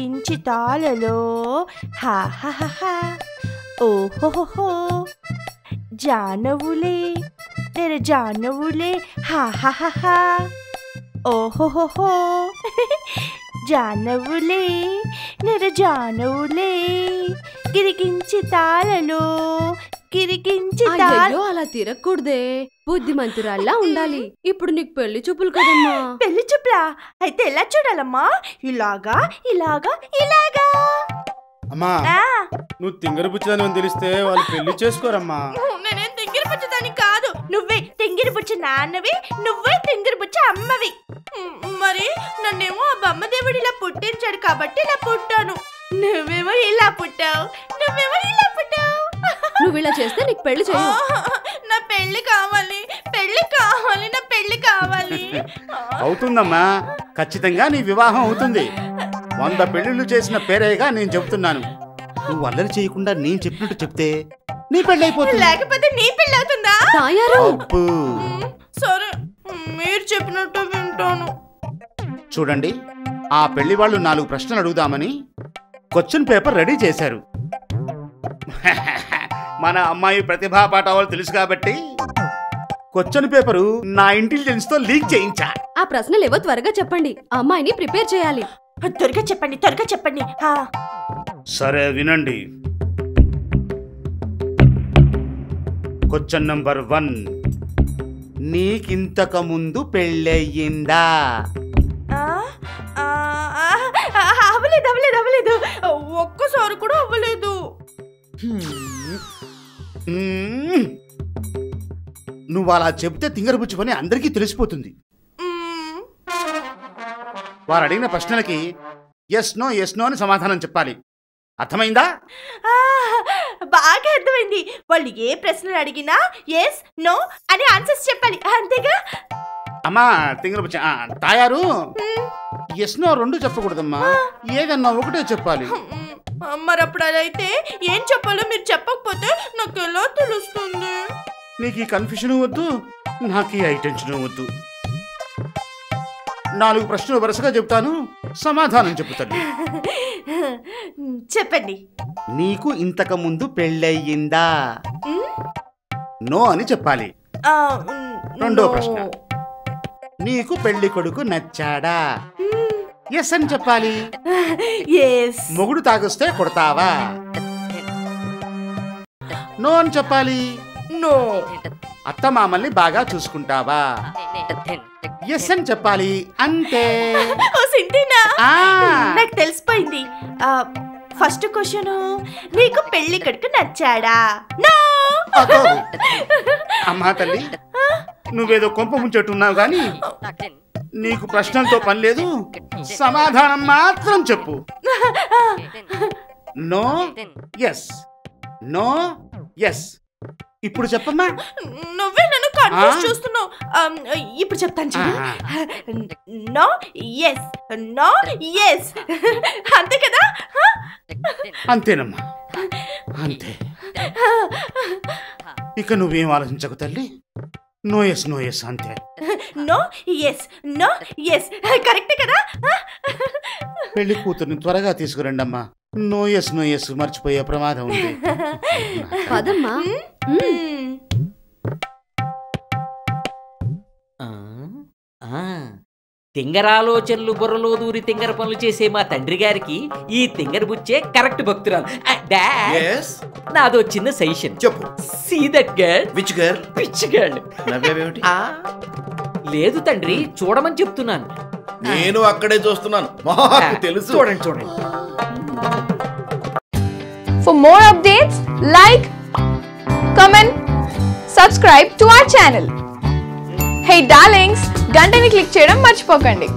గిరికించి తాళలో హా హా హా హా ఓహోహో జానవులే తెర జానవులే హా హా హా హా ఓహోహో జానవులే నెర జానవులే గిరికించి తాళలో గిరికించి అయ్యో అలా తిరగకూడదే, బుద్ధిమంతురాల్లా ఉండాలి. ఇప్పుడు నీకు పెళ్లి చూపులు కదమ్మా. పెళ్లి చూపులా? అయితే ఎలా చూడాలమ్మా? ఇలాగా ఇలాగా ఇలాగా. అమ్మా నువ్వు తింగర బుచ్చదని తెలిస్తే వాళ్ళు పెళ్లి చేసుకోరమ్మా. నేనేం తింగిరి బుచ్చదాన్ని కాదు. నువ్వే తింగిరి బుచ్చ నాన్నవి, నువ్వే తింగిరి బుచ్చ అమ్మవి. మరి నన్నేమో ఆ బొమ్మదేవుడిలా పుట్టించాడు కాబట్టి ఇలా పుట్టాను. నువ్వేమో ఇలా పుట్టావు, నువ్వేమో ఇలా పుట్టావు. నువ్వు ఇలా చేస్తే నీకు పెళ్లి చేయు. నా పెళ్లి కావాలి, పెళ్లి కావాలి, నా పెళ్లి కావాలి. అవుతుందమ్మా, ఖచ్చితంగా నీ వివాహం అవుతుంది. 100 పెళ్లిళ్ళు చేసిన పేరేగా నేను చెబుతున్నాను. నువ్వు అల్లరి చేయకుండా నేను చెప్పినట్టు చెప్తే నీ పెళ్లి అయిపోతుంది. లేకపోతే నీ పెళ్లి అవుతుందా? సరే, మీరు చెప్పినట్టు వింటాను. చూడండి, ఆ పెళ్లి వాళ్ళు 4 ప్రశ్నలు అడుగుదామని క్వశ్చన్ పేపర్ రెడీ చేశారు. మన అమ్మాయి ప్రతిభా పాఠవాలు తెలుసు కాబట్టి క్వశ్చన్ పేపరు నా ఇంటెలిజెన్స్ తో లీక్ చేయించా. ఆ ప్రశ్నలు ఏవో త్వరగా చెప్పండి, అమ్మాయిని ప్రిపేర్ చేయాలి. త్వరగా చెప్పండి, త్వరగా చెప్పండి. సరే వినండి. క్వశ్చన్ నంబర్ 1, నీకింతకు ముందు పెళ్ళయ్యిందా? అవ్వలేదు అవ్వలేదు అవ్వలేదు, ఒక్కసారి కూడా అవ్వలేదు. నువ్వు అలా చెబితే తింగరబుచ్చి పని అందరికీ తెలిసిపోతుంది. వారు అడిగిన ప్రశ్నలకి ఎస్ నో అని సమాధానం చెప్పాలి. అర్థమైందా? బాగా అర్థమైంది. వాళ్ళు ఏ ప్రశ్నలు అడిగినా ఎస్ నో అని ఆన్సర్స్ చెప్పాలి, అంతేగా? అమ్మా తింగరబుచ్చి తాయారు, ఎస్ నో 2 చెప్పకూడదమ్మా, ఏదన్నా ఒకటే చెప్పాలి. మరి అప్పుడు అదైతే ఏం చెప్పాలో మీరు చెప్పకపోతే నాకు ఎలా తెలుస్తుంది? నీకు ఈ కన్ఫ్యూషన్ వద్దు, నాకు ఈ టెన్షన్ వద్దు. 4 ప్రశ్నలు వరుసగా చెప్తాను, సమాధానం చెప్తాను. చెప్పండి. నీకు ఇంతకు ముందు పెళ్ళయ్యిందా? నో అని చెప్పాలి. రెండో ప్రశ్న, నీకు పెళ్లి కొడుకు నచ్చాడా? ఎస్ అని చెప్పాలి. మొగుడు తాగొస్తే కొడతావా? నో అని చెప్పాలి. నో. అత్త మామల్ని బాగా చూసుకుంటావా? ఎస్ అని చెప్పాలి. అంతే. నాకు తెలిసిపోయింది. ఫస్ట్ క్వశ్చన్, నీకు పెళ్లి కొడుకు నచ్చాడా? నో. అమ్మా తల్లి, నువ్వేదో కొంప ముంచెట్టున్నావు గాని నీకు ప్రశ్నలతో పని లేదు, సమాధానం మాత్రం చెప్పు. No yes, no yes. ఇప్పుడు చెప్పమ్మా. నువ్వే నన్ను కన్ఫ్యూజ్ చేస్తున్నావు. ఇప్పుడు చెప్తాను చూడు. నో ఎస్, నో ఎస్, అంతే కదా? అంతేనమ్మా, అంతే. ఇక నువ్వేం ఆలోచించకు తల్లి. నో ఎస్, నో ఎస్, అంతే. No yes, no yes, correct కదా? పెళ్లి కూతుర్ని త్వరగా తీసుకురండి అమ్మా. నో ఎస్, నో ఎస్ మర్చిపోయే ప్రమాదం ఉంది. పదమ్మా. తింగరాలోచనలు బుర్రలో దూరి తింగర పనులు చేసే మా తండ్రి గారికి ఈ తింగర బుచ్చే కరెక్ట్ భక్తురాలు. నాదో చిన్న సజెషన్. చెప్పు. See that girl. Which girl? Pitch girl. లేదు తండ్రి, చూడమని చెప్తున్నాను. నేను అక్కడే చూస్తున్నాను, తెలుసు. చూడండి చూడండి. For more updates, like, comment, subscribe to our channel. Hey darlings, గంటని click చేయడం మర్చిపోకండి.